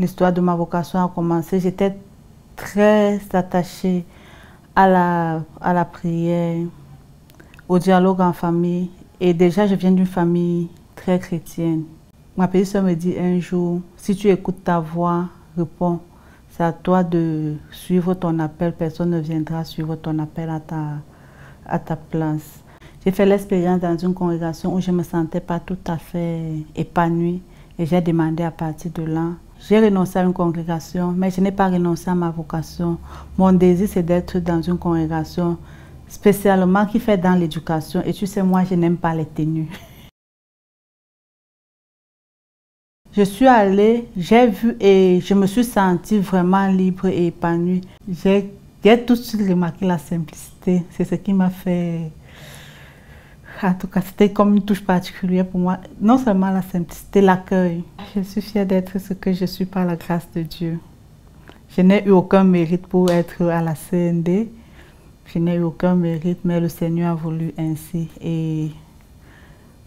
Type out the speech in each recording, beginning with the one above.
l'histoire de ma vocation a commencé, j'étais très attachée à la prière, au dialogue en famille. Et déjà, je viens d'une famille très chrétienne. Ma petite soeur me dit un jour, si tu écoutes ta voix, réponds. C'est à toi de suivre ton appel. Personne ne viendra suivre ton appel à ta place. J'ai fait l'expérience dans une congrégation où je ne me sentais pas tout à fait épanouie. Et j'ai demandé à partir de là. J'ai renoncé à une congrégation, mais je n'ai pas renoncé à ma vocation. Mon désir, c'est d'être dans une congrégation spécialement qui fait dans l'éducation. Et tu sais, moi, je n'aime pas les tenues. Je suis allée, j'ai vu et je me suis sentie vraiment libre et épanouie. J'ai tout de suite remarqué la simplicité. C'est ce qui m'a fait... En tout cas, c'était comme une touche particulière pour moi. Non seulement la simplicité, l'accueil. Je suis fière d'être ce que je suis par la grâce de Dieu. Je n'ai eu aucun mérite pour être à la CND. Je n'ai eu aucun mérite, mais le Seigneur a voulu ainsi. Et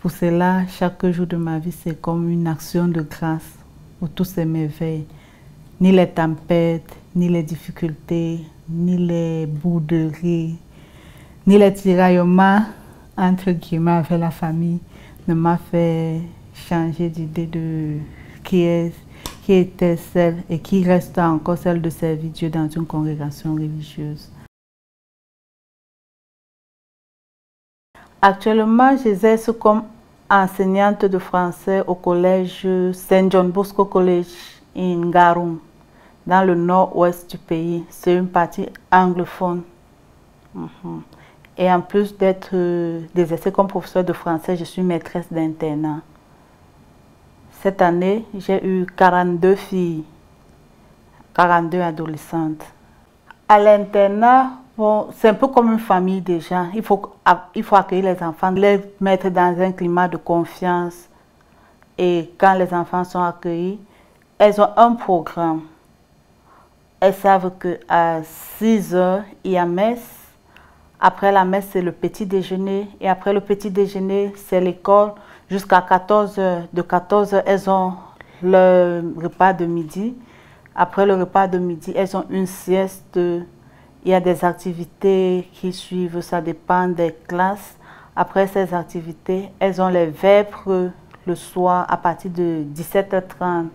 pour cela, chaque jour de ma vie, c'est comme une action de grâce pour tous ces merveilles. Ni les tempêtes, ni les difficultés, ni les bouderies, ni les tiraillements entre guillemets avec la famille ne m'a fait changer d'idée de qui était celle et qui reste encore celle de servir Dieu dans une congrégation religieuse. Actuellement, j'exerce comme enseignante de français au collège Saint John Bosco College in Garoum, dans le nord-ouest du pays. C'est une partie anglophone. Et en plus d'exercer comme professeur de français, je suis maîtresse d'internat. Cette année, j'ai eu 42 filles, 42 adolescentes. À l'internat, bon, c'est un peu comme une famille déjà. Il faut accueillir les enfants, les mettre dans un climat de confiance. Et quand les enfants sont accueillis, elles ont un programme. Elles savent qu'à 6 heures, il y a messe. Après la messe, c'est le petit déjeuner. Et après le petit déjeuner, c'est l'école. Jusqu'à 14 heures. De 14 heures, elles ont le repas de midi. Après le repas de midi, elles ont une sieste. Il y a des activités qui suivent. Ça dépend des classes. Après ces activités, elles ont les vêpres le soir à partir de 17h30.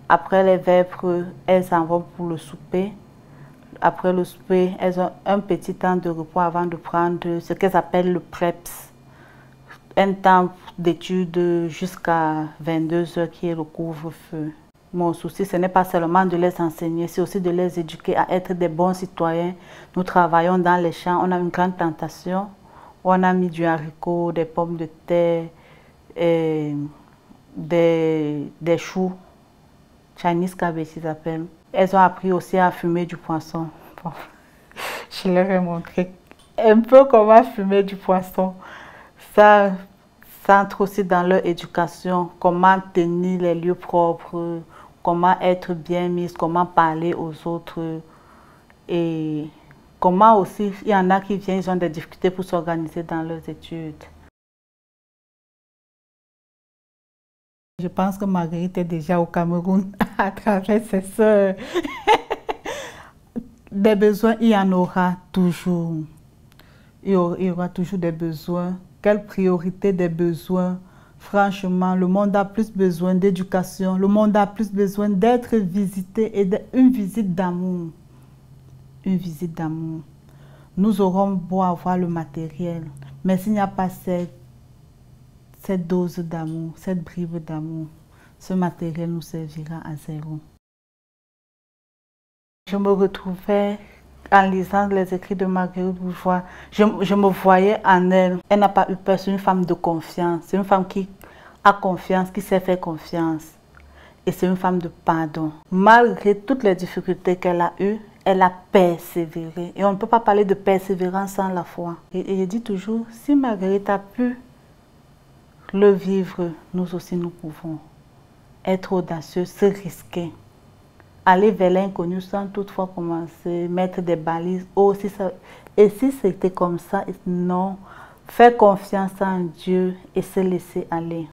Après les vêpres, elles s'en vont pour le souper. Après le souper, elles ont un petit temps de repos avant de prendre ce qu'elles appellent le PREPS. Un temps d'études jusqu'à 22 h qui est le couvre-feu. Mon souci, ce n'est pas seulement de les enseigner, c'est aussi de les éduquer à être des bons citoyens. Nous travaillons dans les champs, on a une grande plantation où on a mis du haricot, des pommes de terre, et des choux, Chinese cabbage ils appellent. Elles ont appris aussi à fumer du poisson. Bon, je leur ai montré un peu comment fumer du poisson. Ça entre aussi dans leur éducation, comment tenir les lieux propres, comment être bien mise, comment parler aux autres. Et comment aussi, il y en a qui viennent, ils ont des difficultés pour s'organiser dans leurs études. Je pense que Marguerite est déjà au Cameroun à travers ses sœurs. Des besoins, il y en aura toujours. Il y aura toujours des besoins. Quelle priorité des besoins? Franchement, le monde a plus besoin d'éducation. Le monde a plus besoin d'être visité et d'une visite d'amour. Une visite d'amour. Nous aurons beau avoir le matériel, mais s'il n'y a pas cette dose d'amour, cette bribe d'amour, ce matériel nous servira à zéro. Je me retrouvais en lisant les écrits de Marguerite Bourgeois. Je me voyais en elle. Elle n'a pas eu peur, c'est une femme de confiance. C'est une femme qui a confiance, qui sait faire confiance. Et c'est une femme de pardon. Malgré toutes les difficultés qu'elle a eues, elle a persévéré. Et on ne peut pas parler de persévérance sans la foi. Et je dis toujours, si Marguerite a pu le vivre, nous aussi nous pouvons être audacieux, se risquer, aller vers l'inconnu sans toutefois commencer, mettre des balises. Oh, et si c'était comme ça, non, faire confiance en Dieu et se laisser aller.